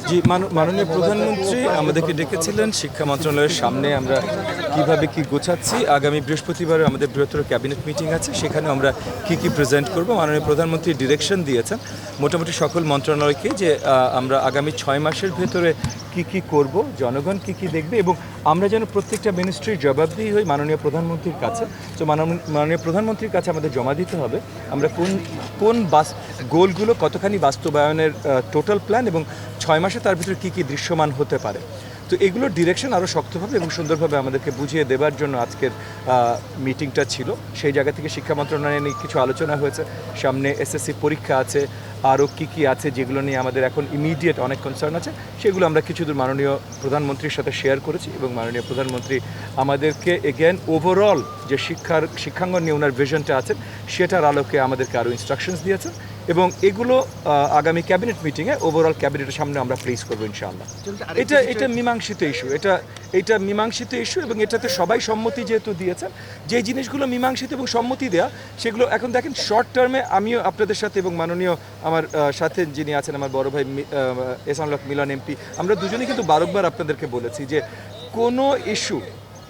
জি, মাননীয় প্রধানমন্ত্রী আমাদেরকে ডেকেছিলেন শিক্ষা মন্ত্রণালয়ের সামনে আমরা কিভাবে কি গোছাচ্ছি। আগামী বৃহস্পতিবার আমাদের বৃহত্তর ক্যাবিনেট মিটিং আছে, সেখানে আমরা কি প্রেজেন্ট করব। মাননীয় প্রধানমন্ত্রী ডিরেকশন দিয়েছেন মোটামুটি সকল মন্ত্রণালয়কে যে আমরা আগামী 6 মাসের ভেতরে কি করব, জনগণ কি দেখবে এবং আমরা যেন প্রত্যেকটা মিনিস্ট্রির জবাবদিহি হই মাননীয় প্রধানমন্ত্রীর কাছে। তো মাননীয় প্রধানমন্ত্রীর কাছে আমাদের জমা দিতে হবে আমরা কোন গোলগুলো কতখানি বাস্তবায়নের টোটাল প্ল্যান এবং 6 মাসে তার ভিতরে কি দৃশ্যমান হতে পারে। তো এগুলোর ডিরেকশন আরও শক্তভাবে এবং সুন্দরভাবে আমাদেরকে বুঝিয়ে দেওয়ার জন্য আজকের মিটিংটা ছিল। সেই জায়গা থেকে শিক্ষা মন্ত্রণালয় নিয়ে কিছু আলোচনা হয়েছে। সামনে এসএসসি পরীক্ষা আছে, আরও কি আছে যেগুলো নিয়ে আমাদের এখন ইমিডিয়েট অনেক কনসার্ন আছে, সেগুলো আমরা কিছু দূর মাননীয় প্রধানমন্ত্রীর সাথে শেয়ার করেছি এবং মাননীয় প্রধানমন্ত্রী আমাদেরকে এগেন ওভারঅল যে শিক্ষাঙ্গন নিয়ে ওনার ভিশনটা আছেন সেটার আলোকে আমাদেরকে আরও ইনস্ট্রাকশনস দিয়েছেন এবং এগুলো আগামী ক্যাবিনেট মিটিংয়ে ওভারঅল ক্যাবিনেটের সামনে আমরা প্লেস করবো ইনশাআল্লাহ। এটা মীমাংসিত ইস্যু, এটা মীমাংসিত ইস্যু এবং এটাতে সবাই সম্মতি যেহেতু দিয়েছেন, যে জিনিসগুলো মীমাংসিত এবং সম্মতি দেওয়া সেগুলো এখন দেখেন শর্ট টার্মে আমিও আপনাদের সাথে এবং মাননীয় আমার সাথে যিনি আছেন আমার বড় ভাই এহসানুল হক মিলন এমপি, আমরা দুজনেই কিন্তু বারবার আপনাদেরকে বলেছি যে কোনো ইস্যু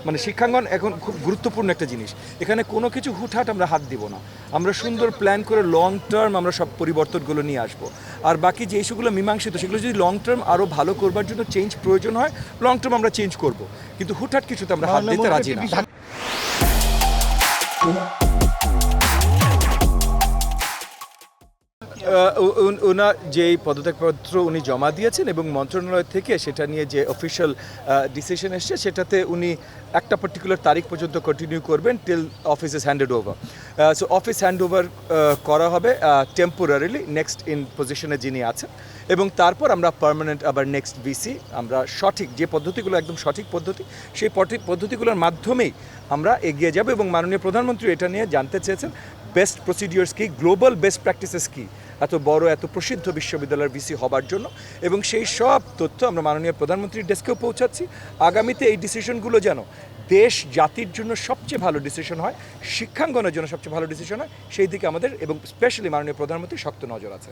মানে শিক্ষাঙ্গন এখন খুব গুরুত্বপূর্ণ একটা জিনিস, এখানে কোনো কিছু হুটহাট আমরা হাত দিব না, আমরা সুন্দর প্ল্যান করে লং টার্ম আমরা সব পরিবর্তনগুলো নিয়ে আসব। আর বাকি যে ইস্যুগুলো মীমাংসিত সেগুলো যদি লং টার্ম আরও ভালো করবার জন্য চেঞ্জ প্রয়োজন হয়, লং টার্ম আমরা চেঞ্জ করব, কিন্তু হুটহাট কিছুতে আমরা হাত দিতে রাজি না। ওনার যেই পদত্যাগপত্র উনি জমা দিয়েছেন এবং মন্ত্রণালয় থেকে সেটা নিয়ে যে অফিসিয়াল ডিসিশন এসছে সেটাতে উনি একটা পার্টিকুলার তারিখ পর্যন্ত কন্টিনিউ করবেন till office is handed over. So office hand over করা হবে টেম্পোরারিলি নেক্সট ইন পজিশনে যিনি আছেন এবং তারপর আমরা পার্মানেন্ট আবার নেক্সট ভিসি আমরা সঠিক যে পদ্ধতিগুলো একদম সঠিক পদ্ধতি সেই পদ্ধতিগুলোর মাধ্যমেই আমরা এগিয়ে যাব এবং মাননীয় প্রধানমন্ত্রী এটা নিয়ে জানতে চেয়েছেন বেস্ট প্রসিডিওর্স কী, গ্লোবাল বেস্ট প্র্যাকটিসেস কী এত বড় এত প্রসিদ্ধ বিশ্ববিদ্যালয়ের ভিসি হবার জন্য এবং সেই সব তথ্য আমরা মাননীয় প্রধানমন্ত্রীর ডেস্কেও পৌঁছাচ্ছি। আগামীতে এই ডিসিশনগুলো যেন দেশ জাতির জন্য সবচেয়ে ভালো ডিসিশন হয়, শিক্ষাঙ্গনের জন্য সবচেয়ে ভালো ডিসিশন হয়, সেই দিকে আমাদের এবং স্পেশালি মাননীয় প্রধানমন্ত্রী শক্ত নজর আছে।